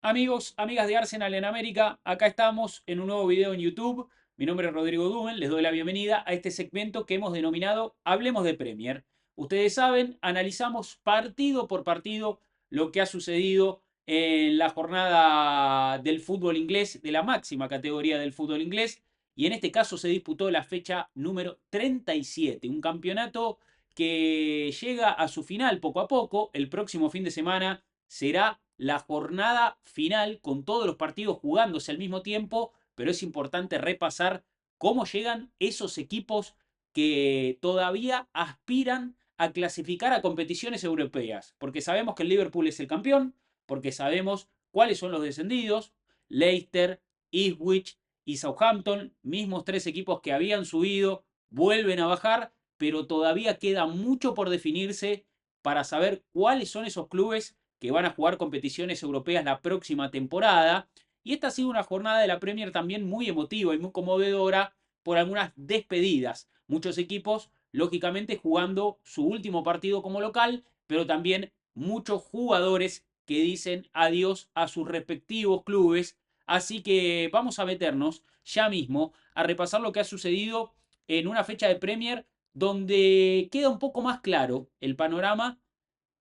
Amigos, amigas de Arsenal en América, acá estamos en un nuevo video en YouTube. Mi nombre es Rodrigo Dumen, les doy la bienvenida a este segmento que hemos denominado Hablemos de Premier. Ustedes saben, analizamos partido por partido lo que ha sucedido en la jornada del fútbol inglés, de la máxima categoría del fútbol inglés, y en este caso se disputó la fecha número 37, un campeonato que llega a su final poco a poco. El próximo fin de semana será la jornada final con todos los partidos jugándose al mismo tiempo, pero es importante repasar cómo llegan esos equipos que todavía aspiran a clasificar a competiciones europeas, porque sabemos que el Liverpool es el campeón, porque sabemos cuáles son los descendidos, Leicester, Ipswich y Southampton, mismos tres equipos que habían subido, vuelven a bajar, pero todavía queda mucho por definirse para saber cuáles son esos clubes que van a jugar competiciones europeas la próxima temporada. Y esta ha sido una jornada de la Premier también muy emotiva y muy conmovedora por algunas despedidas. Muchos equipos, lógicamente, jugando su último partido como local, pero también muchos jugadores que dicen adiós a sus respectivos clubes. Así que vamos a meternos ya mismo a repasar lo que ha sucedido en una fecha de Premier donde queda un poco más claro el panorama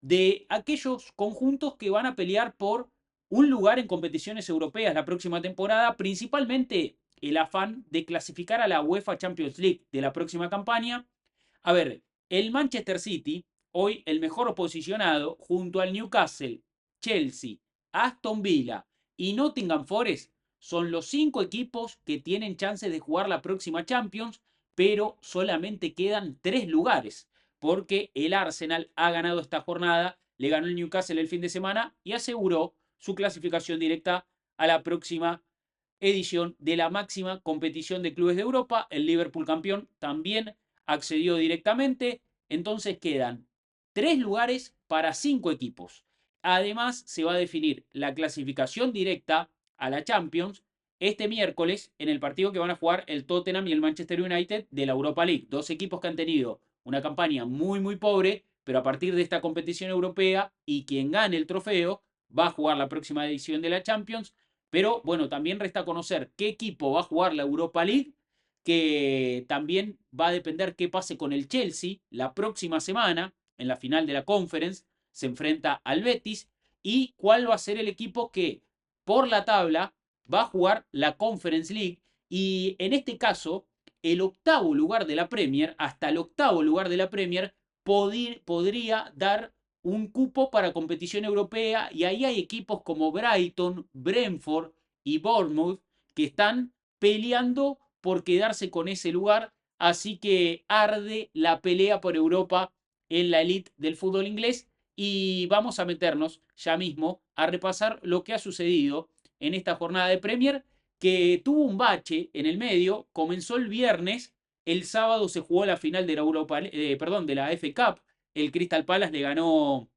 de aquellos conjuntos que van a pelear por un lugar en competiciones europeas la próxima temporada, principalmente el afán de clasificar a la UEFA Champions League de la próxima campaña. A ver, el Manchester City, hoy el mejor posicionado, junto al Newcastle, Chelsea, Aston Villa y Nottingham Forest, son los 5 equipos que tienen chances de jugar la próxima Champions, pero solamente quedan 3 lugares porque el Arsenal ha ganado esta jornada, le ganó el Newcastle el fin de semana y aseguró su clasificación directa a la próxima edición de la máxima competición de clubes de Europa. El Liverpool campeón también accedió directamente. Entonces quedan 3 lugares para 5 equipos. Además, se va a definir la clasificación directa a la Champions este miércoles en el partido que van a jugar el Tottenham y el Manchester United de la Europa League. Dos equipos que han tenido una campaña muy pobre, pero a partir de esta competición europea y quien gane el trofeo va a jugar la próxima edición de la Champions. Pero bueno, también resta conocer qué equipo va a jugar la Europa League, que también va a depender qué pase con el Chelsea la próxima semana en la final de la Conference. Se enfrenta al Betis y cuál va a ser el equipo que por la tabla va a jugar la Conference League. Y en este caso, el octavo lugar de la Premier, hasta el octavo lugar de la Premier, podría dar un cupo para competición europea y ahí hay equipos como Brighton, Brentford y Bournemouth que están peleando por quedarse con ese lugar, así que arde la pelea por Europa en la elite del fútbol inglés y vamos a meternos ya mismo a repasar lo que ha sucedido en esta jornada de Premier que tuvo un bache en el medio, comenzó el viernes, el sábado se jugó la final de la Europa, perdón, de la FA Cup, el Crystal Palace le ganó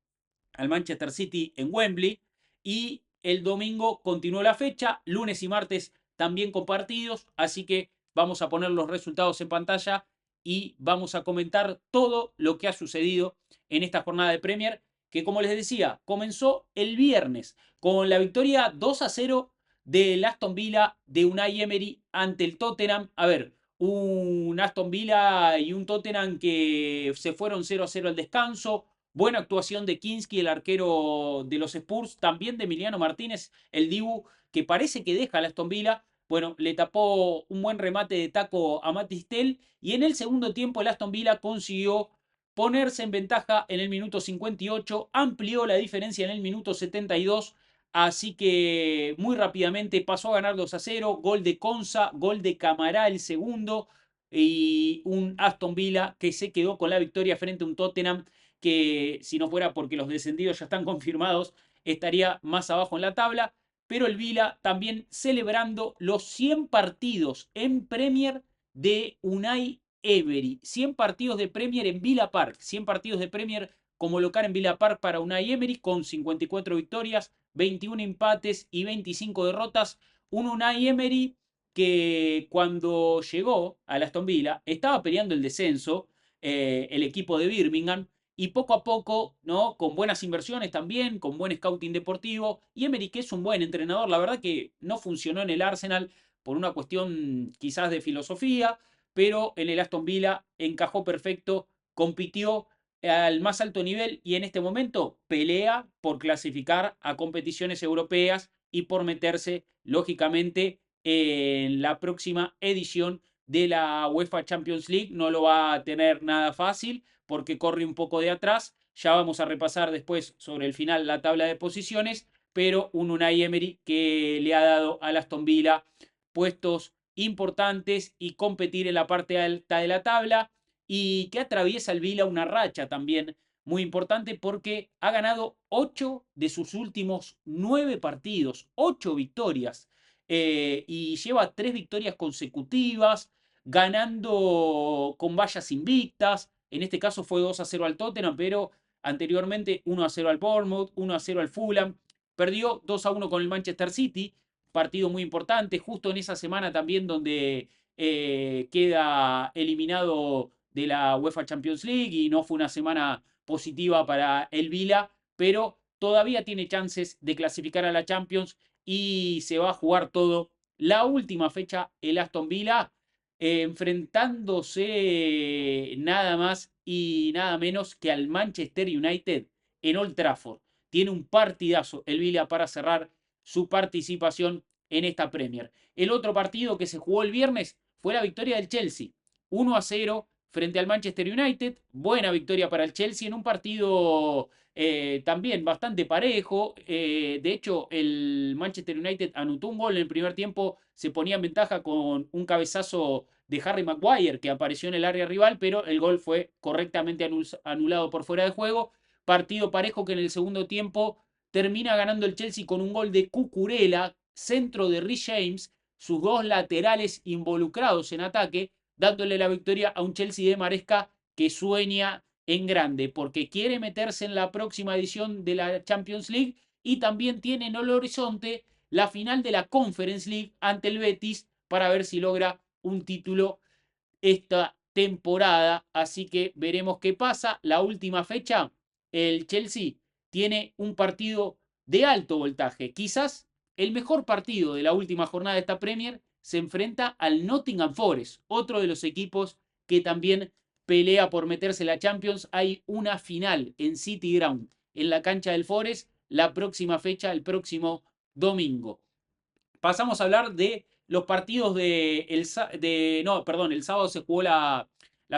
al Manchester City en Wembley y el domingo continuó la fecha, lunes y martes también con partidos, así que vamos a poner los resultados en pantalla y vamos a comentar todo lo que ha sucedido en esta jornada de Premier, que como les decía, comenzó el viernes con la victoria 2-0 del Aston Villa de Unai Emery ante el Tottenham. A ver, un Aston Villa y un Tottenham que se fueron 0-0 al descanso. Buena actuación de Kinski, el arquero de los Spurs, también de Emiliano Martínez, el Dibu, que parece que deja a Aston Villa. Bueno, le tapó un buen remate de taco a Matistel y en el segundo tiempo el Aston Villa consiguió ponerse en ventaja en el minuto 58, amplió la diferencia en el minuto 72, así que muy rápidamente pasó a ganar 2-0, gol de Conza, gol de Camará el segundo y un Aston Villa que se quedó con la victoria frente a un Tottenham que si no fuera porque los descendidos ya están confirmados, estaría más abajo en la tabla. Pero el Vila también celebrando los 100 partidos en Premier de Unai Emery. 100 partidos de Premier en Villa Park. 100 partidos de Premier como local en Villa Park para Unai Emery con 54 victorias, 21 empates y 25 derrotas. Un Unai Emery que cuando llegó a Aston Villa estaba peleando el descenso, el equipo de Birmingham, y poco a poco, ¿no? Con buenas inversiones también, con buen scouting deportivo. Y Emery, que es un buen entrenador, la verdad que no funcionó en el Arsenal por una cuestión quizás de filosofía, pero en el Aston Villa encajó perfecto, compitió al más alto nivel y en este momento pelea por clasificar a competiciones europeas y por meterse, lógicamente, en la próxima edición de la UEFA Champions League. No lo va a tener nada fácil porque corre un poco de atrás. Ya vamos a repasar después sobre el final la tabla de posiciones, pero un Unai Emery que le ha dado al Aston Villa puestos importantes y competir en la parte alta de la tabla y que atraviesa el Villa una racha también muy importante porque ha ganado 8 de sus últimos 9 partidos, 8 victorias y lleva 3 victorias consecutivas, ganando con vallas invictas. En este caso fue 2-0 al Tottenham, pero anteriormente 1-0 al Bournemouth, 1-0 al Fulham. Perdió 2-1 con el Manchester City, partido muy importante, justo en esa semana también donde queda eliminado de la UEFA Champions League y no fue una semana positiva para el Villa, pero todavía tiene chances de clasificar a la Champions y se va a jugar todo. La última fecha, el Aston Villa, enfrentándose nada más y nada menos que al Manchester United en Old Trafford. Tiene un partidazo el Villa para cerrar su participación en esta Premier. El otro partido que se jugó el viernes fue la victoria del Chelsea. 1-0 frente al Manchester United. Buena victoria para el Chelsea en un partido también bastante parejo. De hecho, el Manchester United anotó un gol en el primer tiempo, se ponía en ventaja con un cabezazo de Harry Maguire que apareció en el área rival, pero el gol fue correctamente anulado por fuera de juego. Partido parejo que en el segundo tiempo termina ganando el Chelsea con un gol de Cucurella, centro de Rhys James, sus dos laterales involucrados en ataque, dándole la victoria a un Chelsea de Maresca que sueña en grande, porque quiere meterse en la próxima edición de la Champions League y también tiene en el horizonte la final de la Conference League ante el Betis para ver si logra un título esta temporada. Así que veremos qué pasa. La última fecha, el Chelsea tiene un partido de alto voltaje. Quizás el mejor partido de la última jornada de esta Premier se enfrenta al Nottingham Forest, otro de los equipos que también pelea por meterse en la Champions. Hay una final en City Ground, en la cancha del Forest, la próxima fecha, el próximo domingo. Pasamos a hablar de los partidos no, perdón, el sábado se jugó la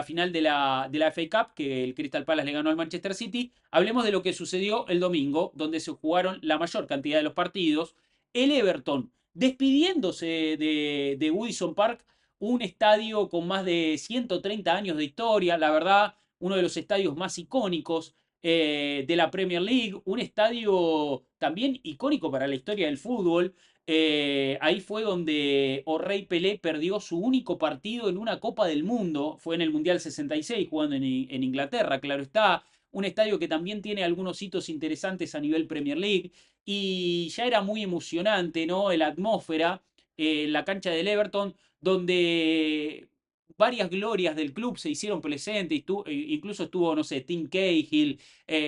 final de la FA Cup, que el Crystal Palace le ganó al Manchester City. Hablemos de lo que sucedió el domingo, donde se jugaron la mayor cantidad de los partidos. El Everton, despidiéndose de Goodison Park, un estadio con más de 130 años de historia, la verdad, uno de los estadios más icónicos de la Premier League, un estadio también icónico para la historia del fútbol. Ahí fue donde O'Reilly Pelé perdió su único partido en una Copa del Mundo. Fue en el Mundial 66, jugando en Inglaterra, claro está. Un estadio que también tiene algunos hitos interesantes a nivel Premier League. Y ya era muy emocionante, ¿no? La atmósfera en la cancha del Everton, donde varias glorias del club se hicieron presentes. Incluso estuvo, no sé, Tim Cahill,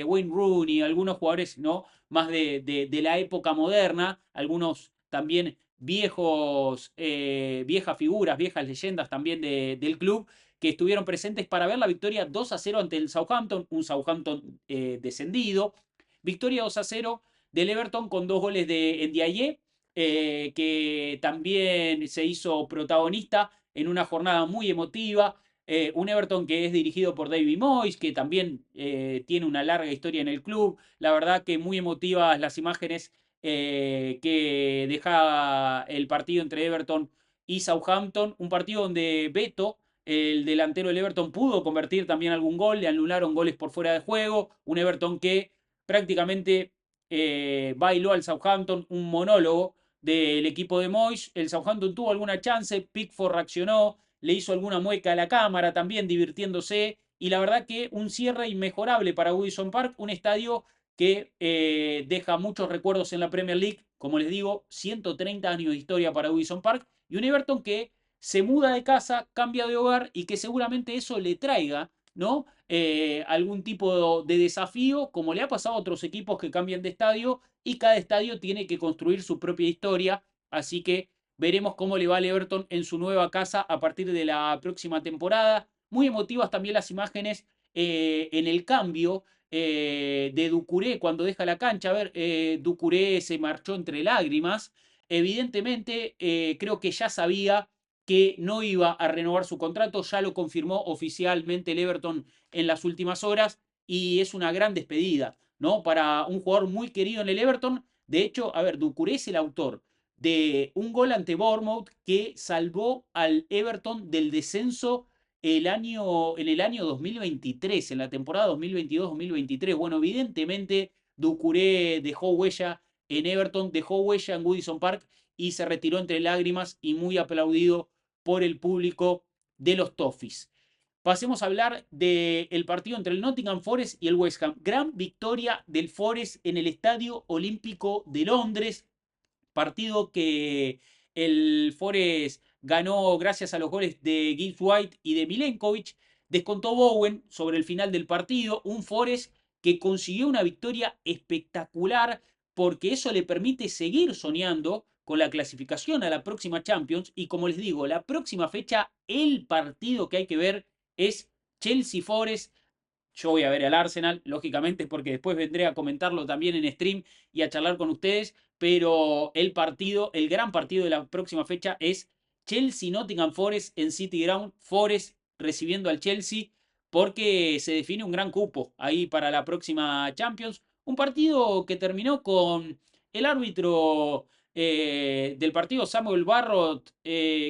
Wayne Rooney, algunos jugadores, ¿no? Más de la época moderna, algunos también viejas figuras, viejas leyendas también del club, que estuvieron presentes para ver la victoria 2-0 ante el Southampton, un Southampton descendido. Victoria 2-0 del Everton con 2 goles de Ndiaye, que también se hizo protagonista en una jornada muy emotiva. Un Everton que es dirigido por David Moyes, que también tiene una larga historia en el club. La verdad que muy emotivas las imágenes que deja el partido entre Everton y Southampton. Un partido donde Beto, el delantero del Everton, pudo convertir también algún gol. Le anularon goles por fuera de juego. Un Everton que prácticamente bailó al Southampton, un monólogo del equipo de Moyes. El Southampton tuvo alguna chance, Pickford reaccionó, le hizo alguna mueca a la cámara también divirtiéndose y la verdad que un cierre inmejorable para Goodison Park, un estadio que deja muchos recuerdos en la Premier League, como les digo, 130 años de historia para Goodison Park y un Everton que se muda de casa, cambia de hogar y que seguramente eso le traiga, ¿no? algún tipo de desafío, como le ha pasado a otros equipos que cambian de estadio, y cada estadio tiene que construir su propia historia, así que veremos cómo le va al Everton en su nueva casa a partir de la próxima temporada. Muy emotivas también las imágenes en el cambio de Doucouré cuando deja la cancha. A ver, Doucouré se marchó entre lágrimas. Evidentemente, creo que ya sabía que no iba a renovar su contrato, ya lo confirmó oficialmente el Everton en las últimas horas y es una gran despedida, ¿no? Para un jugador muy querido en el Everton. De hecho, a ver, Doucouré es el autor de un gol ante Bournemouth que salvó al Everton del descenso en el año 2023, en la temporada 2022-2023. Bueno, evidentemente Doucouré dejó huella en Everton, dejó huella en Goodison Park y se retiró entre lágrimas y muy aplaudido por el público de los Toffees. Pasemos a hablar del partido entre el Nottingham Forest y el West Ham. Gran victoria del Forest en el Estadio Olímpico de Londres. Partido que el Forest ganó gracias a los goles de Gibbs White y de Milenkovic. Descontó Bowen sobre el final del partido. Un Forest que consiguió una victoria espectacular porque eso le permite seguir soñando con la clasificación a la próxima Champions. Y como les digo, la próxima fecha, el partido que hay que ver es Chelsea Forest. Yo voy a ver al Arsenal, lógicamente, porque después vendré a comentarlo también en stream y a charlar con ustedes. Pero el partido, el gran partido de la próxima fecha es Chelsea-Nottingham Forest en City Ground. Forest recibiendo al Chelsea porque se define un gran cupo ahí para la próxima Champions. Un partido que terminó con el árbitro del partido, Samuel Barrott,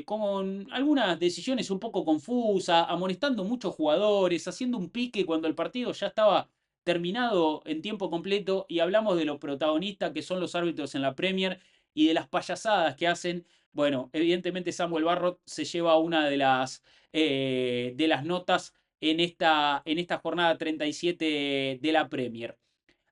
con algunas decisiones un poco confusas, amonestando muchos jugadores, haciendo un pique cuando el partido ya estaba terminado en tiempo completo. Y hablamos de los protagonistas que son los árbitros en la Premier y de las payasadas que hacen. Bueno, evidentemente Samuel Barrott se lleva una de las notas en esta jornada 37 de la Premier.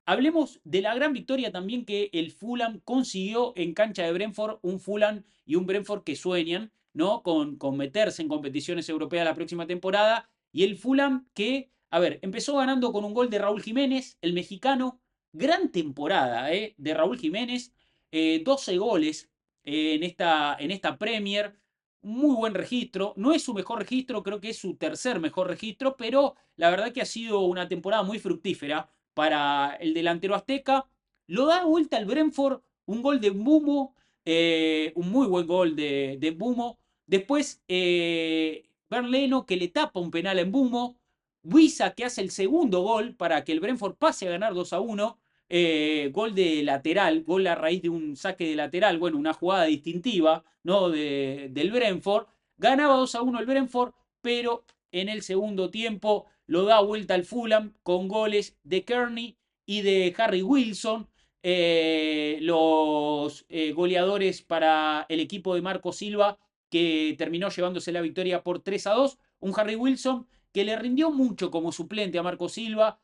Hablemos de la gran victoria también que el Fulham consiguió en cancha de Brentford, un Fulham y un Brentford que sueñan, ¿no? Con meterse en competiciones europeas la próxima temporada. Y el Fulham que, a ver, empezó ganando con un gol de Raúl Jiménez, el mexicano. Gran temporada, de Raúl Jiménez. 12 goles en esta Premier. Muy buen registro. No es su mejor registro, creo que es su tercer mejor registro, pero la verdad que ha sido una temporada muy fructífera para el delantero azteca. Lo da vuelta al Brentford, un gol de Mbumo, un muy buen gol de Mbumo. Después, Berleno que le tapa un penal a Mbumo. Buiza que hace el segundo gol para que el Brentford pase a ganar 2-1. Gol de lateral, gol a raíz de un saque de lateral, bueno, una jugada distintiva, ¿no? Del Brentford. Ganaba 2-1 el Brentford, pero en el segundo tiempo lo da vuelta al Fulham con goles de Kearney y de Harry Wilson. Los goleadores para el equipo de Marco Silva, que terminó llevándose la victoria por 3-2. Un Harry Wilson que le rindió mucho como suplente a Marco Silva.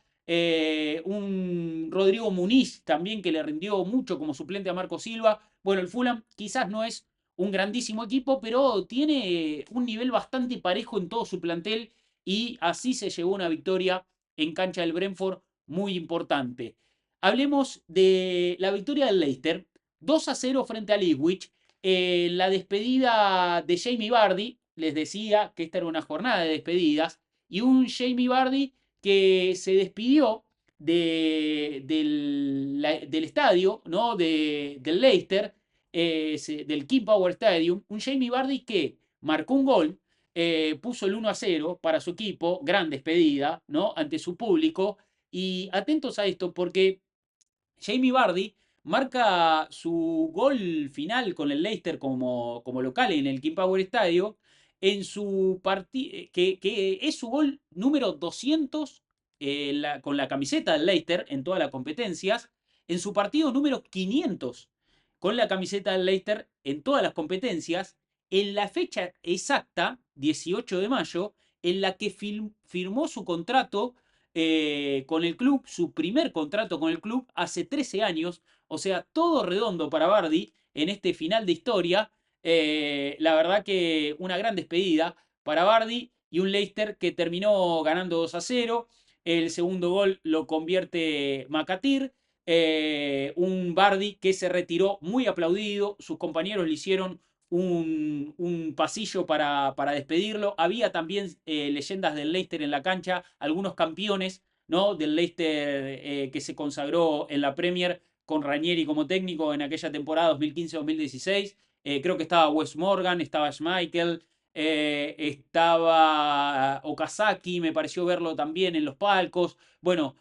Un Rodrigo Muniz también que le rindió mucho como suplente a Marco Silva. Bueno, el Fulham quizás no es un grandísimo equipo, pero tiene un nivel bastante parejo en todo su plantel y así se llevó una victoria en cancha del Brentford muy importante. Hablemos de la victoria del Leicester, 2-0 frente al Ipswich. La despedida de Jamie Vardy, les decía que esta era una jornada de despedidas, y un Jamie Vardy que se despidió del estadio, ¿no? Del Leicester, del King Power Stadium. Un Jamie Vardy que marcó un gol, puso el 1-0 para su equipo, gran despedida, ¿no? Ante su público. Y atentos a esto porque Jamie Vardy marca su gol final con el Leicester como local en el King Power Stadium en su partido, que es su gol número 200 con la camiseta del Leicester en todas las competencias, en su partido número 500 con la camiseta del Leicester en todas las competencias, en la fecha exacta, 18 de mayo, en la que firmó su contrato con el club, su primer contrato con el club hace 13 años, o sea, todo redondo para Bardi en este final de historia. La verdad que una gran despedida para Bardi y un Leicester que terminó ganando 2-0. El segundo gol lo convierte Makatir. Un Bardi que se retiró muy aplaudido. Sus compañeros le hicieron un pasillo para despedirlo. Había también leyendas del Leicester en la cancha, algunos campeones, ¿no? Del Leicester que se consagró en la Premier con Ranieri como técnico en aquella temporada 2015-2016. Creo que estaba Wes Morgan, estaba Schmeichel, estaba Okazaki, me pareció verlo también en los palcos. Bueno,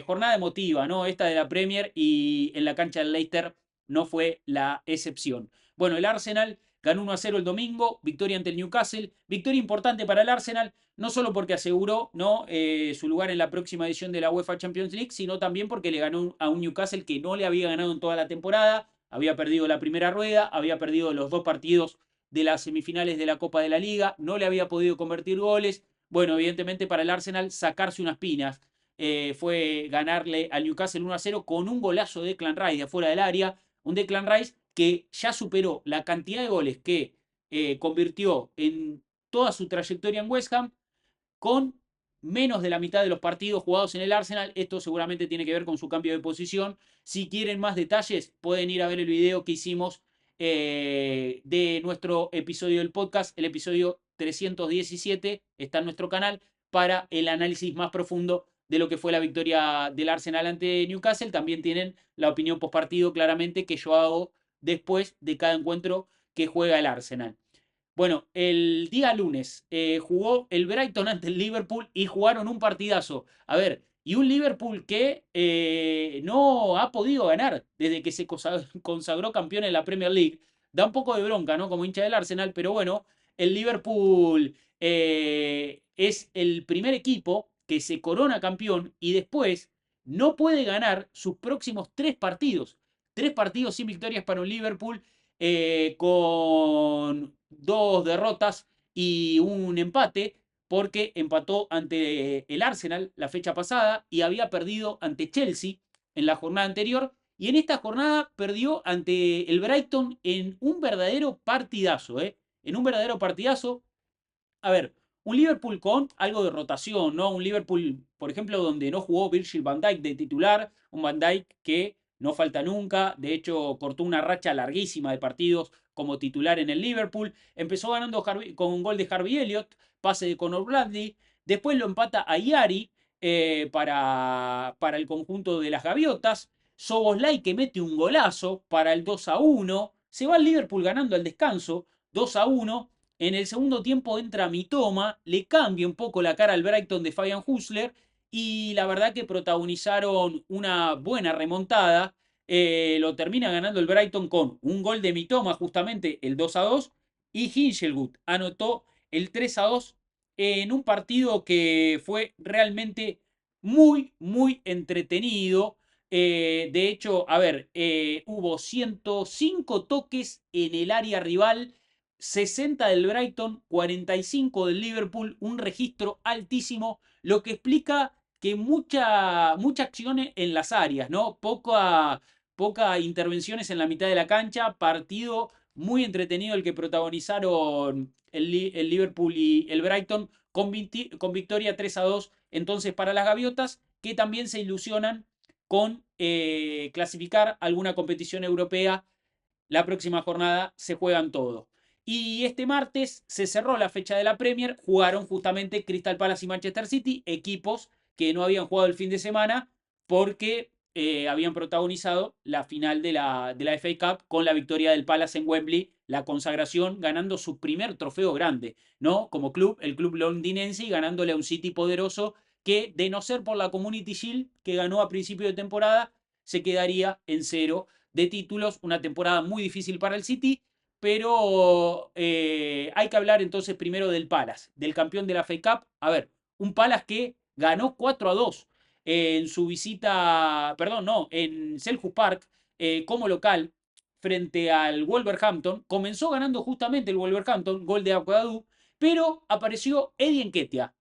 jornada emotiva, ¿no? Esta de la Premier, y en la cancha del Leicester no fue la excepción. Bueno, el Arsenal ganó 1-0 el domingo, victoria ante el Newcastle, victoria importante para el Arsenal, no solo porque aseguró, ¿no? Su lugar en la próxima edición de la UEFA Champions League, sino también porque le ganó a un Newcastle que no le había ganado en toda la temporada, había perdido la primera rueda, había perdido los 2 partidos de las semifinales de la Copa de la Liga, no le había podido convertir goles. Bueno, evidentemente para el Arsenal sacarse unas pinas fue ganarle al Newcastle 1-0 con un golazo de Declan Rice de afuera del área, un Declan Rice que ya superó la cantidad de goles que convirtió en toda su trayectoria en West Ham con menos de la mitad de los partidos jugados en el Arsenal. Esto seguramente tiene que ver con su cambio de posición. Si quieren más detalles, pueden ir a ver el video que hicimos de nuestro episodio del podcast, el episodio 317, está en nuestro canal, para el análisis más profundo de lo que fue la victoria del Arsenal ante Newcastle. También tienen la opinión postpartido, claramente, que yo hago después de cada encuentro que juega el Arsenal. Bueno, el día lunes jugó el Brighton ante el Liverpool y jugaron un partidazo. A ver, y un Liverpool que no ha podido ganar desde que se consagró campeón en la Premier League. Da un poco de bronca, ¿no? Como hincha del Arsenal, pero bueno, el Liverpool es el primer equipo que se corona campeón y después no puede ganar sus próximos 3 partidos. 3 partidos sin victorias para un Liverpool con 2 derrotas y un empate, porque empató ante el Arsenal la fecha pasada y había perdido ante Chelsea en la jornada anterior. Y en esta jornada perdió ante el Brighton en un verdadero partidazo, ¿eh? En un verdadero partidazo. A ver, un Liverpool con algo de rotación, ¿no? Un Liverpool, por ejemplo, donde no jugó Virgil van Dijk de titular, un van Dijk que no falta nunca, de hecho cortó una racha larguísima de partidos como titular en el Liverpool, empezó ganando con un gol de Harvey Elliott, pase de Conor Bradley, después lo empata a Yari para el conjunto de las Gaviotas, Szoboszlai que mete un golazo para el 2-1, se va el Liverpool ganando al descanso 2-1. En el segundo tiempo entra Mitoma, le cambia un poco la cara al Brighton de Fabian Husler y la verdad que protagonizaron una buena remontada. Lo termina ganando el Brighton con un gol de Mitoma, justamente el 2-2, y Hinchelwood anotó el 3-2 en un partido que fue realmente muy, muy entretenido. De hecho, a ver, hubo 105 toques en el área rival, 60 del Brighton, 45 del Liverpool, un registro altísimo, lo que explica que mucha acción en las áreas, ¿no? Poca intervenciones en la mitad de la cancha, partido muy entretenido el que protagonizaron el Liverpool y el Brighton con victoria 3-2 entonces para las Gaviotas, que también se ilusionan con clasificar alguna competición europea. La próxima jornada se juegan todo. Y este martes se cerró la fecha de la Premier, jugaron justamente Crystal Palace y Manchester City, equipos que no habían jugado el fin de semana porque habían protagonizado la final de la FA Cup con la victoria del Palace en Wembley, la consagración, ganando su primer trofeo grande, ¿no? Como club, el club londinense, y ganándole a un City poderoso que, de no ser por la Community Shield que ganó a principio de temporada, se quedaría en cero de títulos, una temporada muy difícil para el City, pero hay que hablar entonces primero del Palace, del campeón de la FA Cup. A ver, un Palace que ganó 4-2 en su visita, perdón, no, en Selhurst Park como local frente al Wolverhampton. Comenzó ganando justamente el Wolverhampton, gol de Aguadú, pero apareció Eddie Nketiah,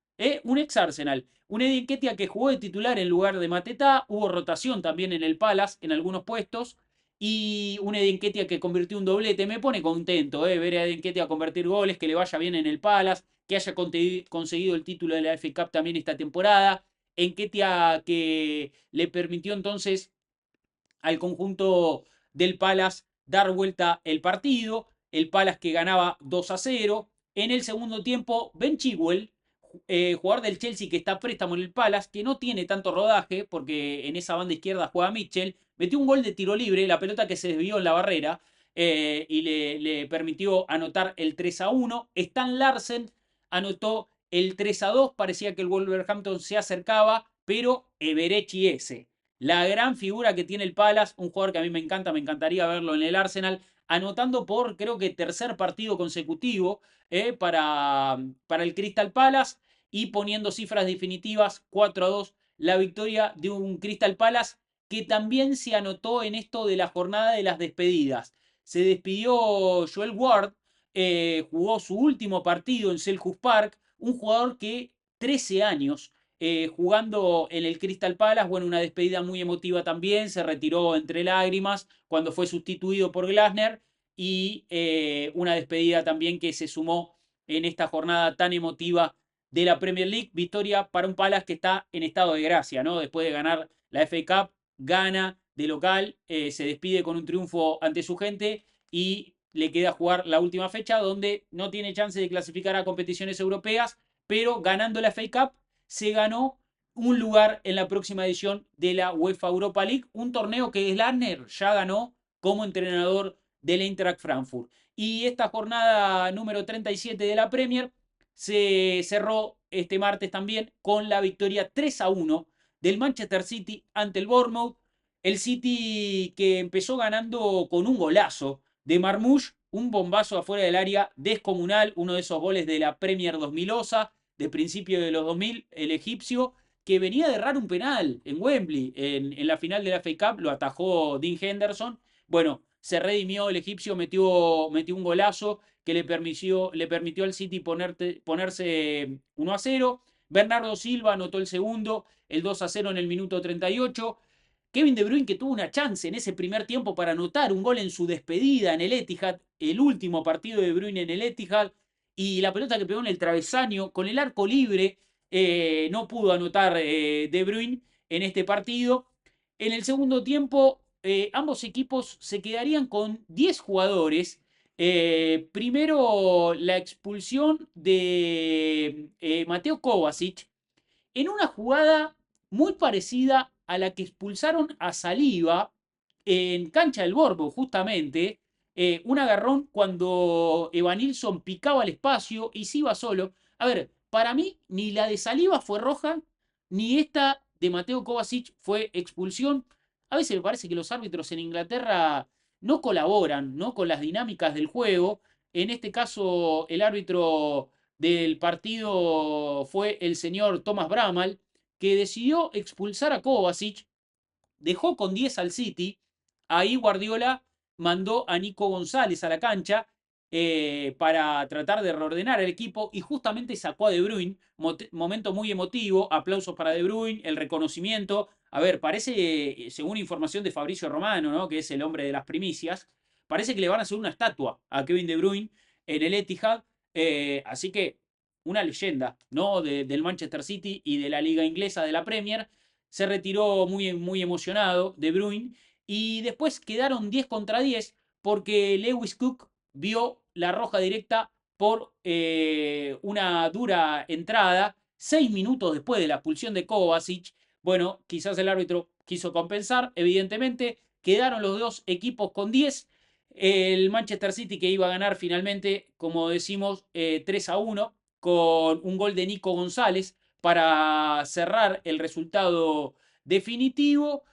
un ex Arsenal. Un Eddie Nketiah que jugó de titular en lugar de Mateta, hubo rotación también en el Palace en algunos puestos, y un Eddie Nketiah que convirtió un doblete. Me pone contento ver a Eddie Nketiah convertir goles, que le vaya bien en el Palace, que haya conseguido el título de la FA Cup también esta temporada. Nketiah, que le permitió entonces al conjunto del Palace dar vuelta el partido. El Palace que ganaba 2-0. En el segundo tiempo, Ben Chilwell, jugador del Chelsea que está a préstamo en el Palace, que no tiene tanto rodaje, porque en esa banda izquierda juega Mitchell, metió un gol de tiro libre, la pelota que se desvió en la barrera, y le permitió anotar el 3-1. Stan Larsen anotó el 3-2, parecía que el Wolverhampton se acercaba, pero Eberechi ese, la gran figura que tiene el Palace, un jugador que a mí me encanta, me encantaría verlo en el Arsenal, anotando por creo que tercer partido consecutivo para el Crystal Palace y poniendo cifras definitivas 4-2, la victoria de un Crystal Palace que también se anotó en esto de la jornada de las despedidas. Se despidió Joel Ward, jugó su último partido en Selhurst Park, un jugador que 13 años jugando en el Crystal Palace, bueno, una despedida muy emotiva también, se retiró entre lágrimas cuando fue sustituido por Glasner y una despedida también que se sumó en esta jornada tan emotiva de la Premier League, victoria para un Palace que está en estado de gracia, ¿no? Después de ganar la FA Cup, gana de local, se despide con un triunfo ante su gente y le queda jugar la última fecha donde no tiene chance de clasificar a competiciones europeas, pero ganando la FA Cup se ganó un lugar en la próxima edición de la UEFA Europa League, un torneo que Glasner ya ganó como entrenador del Eintracht Frankfurt. Y esta jornada número 37 de la Premier se cerró este martes también con la victoria 3-1 del Manchester City ante el Bournemouth. El City que empezó ganando con un golazo de Marmoush, un bombazo afuera del área descomunal, uno de esos goles de la Premier 2000osa, de principio de los 2000, el egipcio, que venía de errar un penal en Wembley, en la final de la FA Cup, lo atajó Dean Henderson. Bueno, se redimió el egipcio, metió un golazo que le permitió al City ponerse 1-0. Bernardo Silva anotó el segundo, el 2-0 en el minuto 38. Kevin De Bruyne que tuvo una chance en ese primer tiempo para anotar un gol en su despedida en el Etihad, el último partido de De Bruyne en el Etihad, y la pelota que pegó en el travesaño con el arco libre, no pudo anotar De Bruyne en este partido. En el segundo tiempo, ambos equipos se quedarían con 10 jugadores. Primero, la expulsión de Mateo Kovacic en una jugada muy parecida a la que expulsaron a Saliba en cancha del Borbo, justamente. Un agarrón cuando Evanilson picaba el espacio y se iba solo. A ver, para mí, ni la de Saliba fue roja, ni esta de Mateo Kovacic fue expulsión. A veces me parece que los árbitros en Inglaterra no colaboran, ¿no?, con las dinámicas del juego. En este caso, el árbitro del partido fue el señor Thomas Bramall, que decidió expulsar a Kovacic, dejó con 10 al City. Ahí Guardiola mandó a Nico González a la cancha para tratar de reordenar el equipo y justamente sacó a De Bruyne. Momento muy emotivo, aplausos para De Bruyne, el reconocimiento. A ver, parece, según información de Fabricio Romano, ¿no?, que es el hombre de las primicias, parece que le van a hacer una estatua a Kevin De Bruyne en el Etihad. Así que una leyenda, ¿no?, del Manchester City y de la liga inglesa de la Premier. Se retiró muy, muy emocionado De Bruyne y después quedaron 10 contra 10 porque Lewis Cook vio la roja directa por una dura entrada 6 minutos después de la expulsión de Kovacic. Bueno, quizás el árbitro quiso compensar, evidentemente. Quedaron los dos equipos con 10. El Manchester City que iba a ganar finalmente, como decimos, 3-1 con un gol de Nico González para cerrar el resultado definitivo,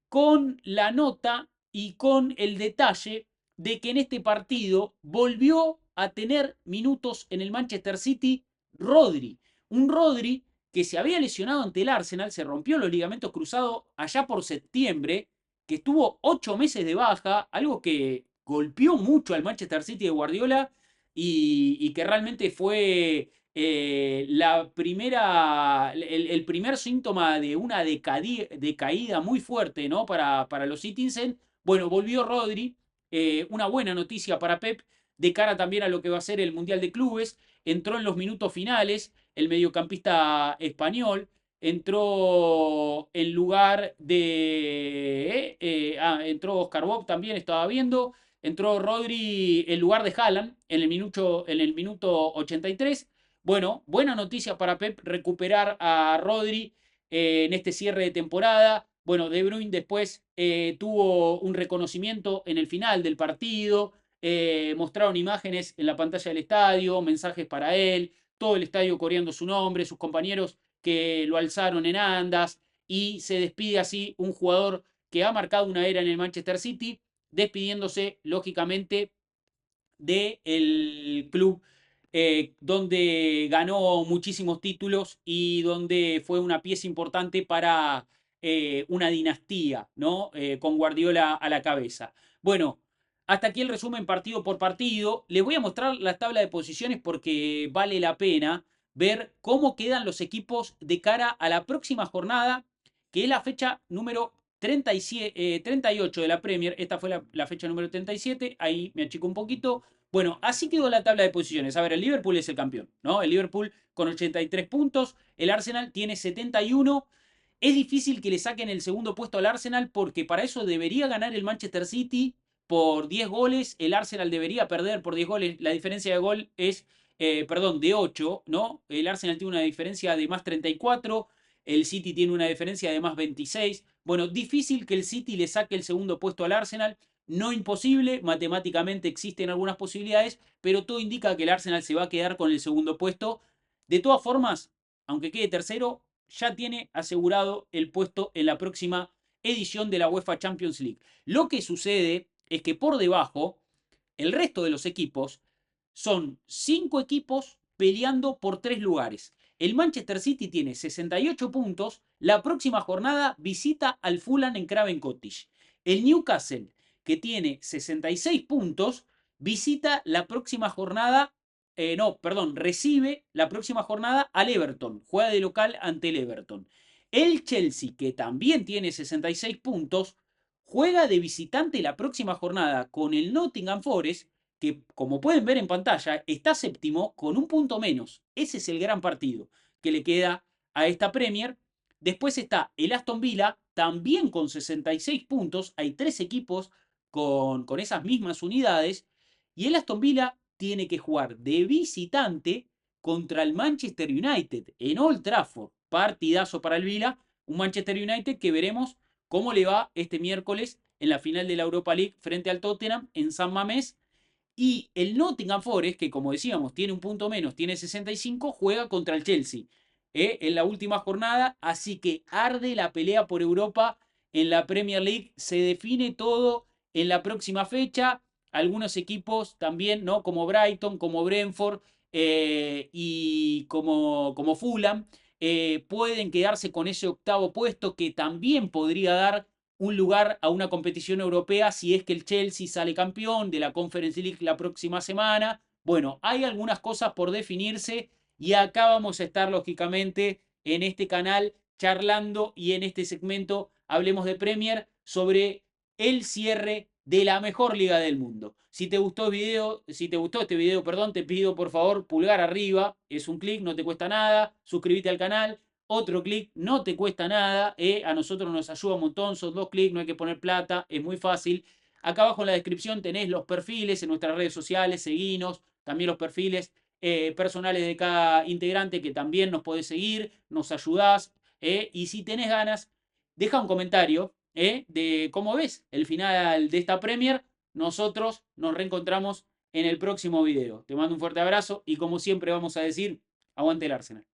con la nota y con el detalle de que en este partido volvió a tener minutos en el Manchester City Rodri. Un Rodri que se había lesionado ante el Arsenal, se rompió los ligamentos cruzados allá por septiembre, que estuvo 8 meses de baja, algo que golpeó mucho al Manchester City de Guardiola y que realmente fue el primer síntoma de una decaída muy fuerte, ¿no?, para los Citizen. Bueno, volvió Rodri, una buena noticia para Pep, de cara también a lo que va a ser el Mundial de Clubes. Entró en los minutos finales el mediocampista español, entró en lugar de... entró Oscar Bob también, estaba viendo. Entró Rodri en lugar de Haaland en el minuto 83. Bueno, buena noticia para Pep recuperar a Rodri en este cierre de temporada. Bueno, De Bruyne después tuvo un reconocimiento en el final del partido. Mostraron imágenes en la pantalla del estadio, mensajes para él, todo el estadio coreando su nombre, sus compañeros que lo alzaron en andas, y se despide así un jugador que ha marcado una era en el Manchester City, despidiéndose lógicamente del club donde ganó muchísimos títulos y donde fue una pieza importante para una dinastía, ¿no? Con Guardiola a la cabeza. Bueno, hasta aquí el resumen partido por partido. Les voy a mostrar la tabla de posiciones porque vale la pena ver cómo quedan los equipos de cara a la próxima jornada, que es la fecha número 38 de la Premier. Esta fue la fecha número 37. Ahí me achico un poquito. Bueno, así quedó la tabla de posiciones. A ver, el Liverpool es el campeón, ¿no? El Liverpool con 83 puntos. El Arsenal tiene 71. Es difícil que le saquen el segundo puesto al Arsenal porque para eso debería ganar el Manchester City por 10 goles. El Arsenal debería perder por 10 goles. La diferencia de gol es, perdón, de 8, ¿no? El Arsenal tiene una diferencia de más 34. El City tiene una diferencia de más 26. Bueno, difícil que el City le saque el segundo puesto al Arsenal. No imposible, matemáticamente existen algunas posibilidades, pero todo indica que el Arsenal se va a quedar con el segundo puesto. De todas formas, aunque quede tercero, ya tiene asegurado el puesto en la próxima edición de la UEFA Champions League. Lo que sucede es que por debajo, el resto de los equipos son 5 equipos peleando por 3 lugares. El Manchester City tiene 68 puntos. La próxima jornada visita al Fulham en Craven Cottage. El Newcastle, que tiene 66 puntos, visita la próxima jornada, recibe la próxima jornada al Everton, juega de local ante el Everton. El Chelsea, que también tiene 66 puntos, juega de visitante la próxima jornada con el Nottingham Forest, que como pueden ver en pantalla, está séptimo con un punto menos. Ese es el gran partido que le queda a esta Premier. Después está el Aston Villa, también con 66 puntos. Hay 3 equipos con esas mismas unidades. Y el Aston Villa tiene que jugar de visitante contra el Manchester United en Old Trafford. Partidazo para el Villa. Un Manchester United que veremos cómo le va este miércoles en la final de la Europa League frente al Tottenham en San Mamés. Y el Nottingham Forest, que como decíamos tiene un punto menos, tiene 65, juega contra el Chelsea en la última jornada. Así que arde la pelea por Europa en la Premier League. Se define todo en la próxima fecha. Algunos equipos también, ¿no? Como Brighton, como Brentford y como Fulham, pueden quedarse con ese octavo puesto que también podría dar un lugar a una competición europea si es que el Chelsea sale campeón de la Conference League la próxima semana. Bueno, hay algunas cosas por definirse y acá vamos a estar lógicamente en este canal charlando y en este segmento Hablemos de Premier sobre el cierre de la mejor liga del mundo. Si te gustó este video, perdón, te pido por favor pulgar arriba, es un clic, no te cuesta nada, suscríbete al canal, otro clic, no te cuesta nada, a nosotros nos ayuda un montón, son 2 clics, no hay que poner plata, es muy fácil. Acá abajo en la descripción tenés los perfiles en nuestras redes sociales, seguinos, también los perfiles personales de cada integrante que también nos podés seguir, nos ayudás, y si tenés ganas, deja un comentario de cómo ves el final de esta Premier. Nosotros nos reencontramos en el próximo video. Te mando un fuerte abrazo y como siempre vamos a decir, aguante el Arsenal.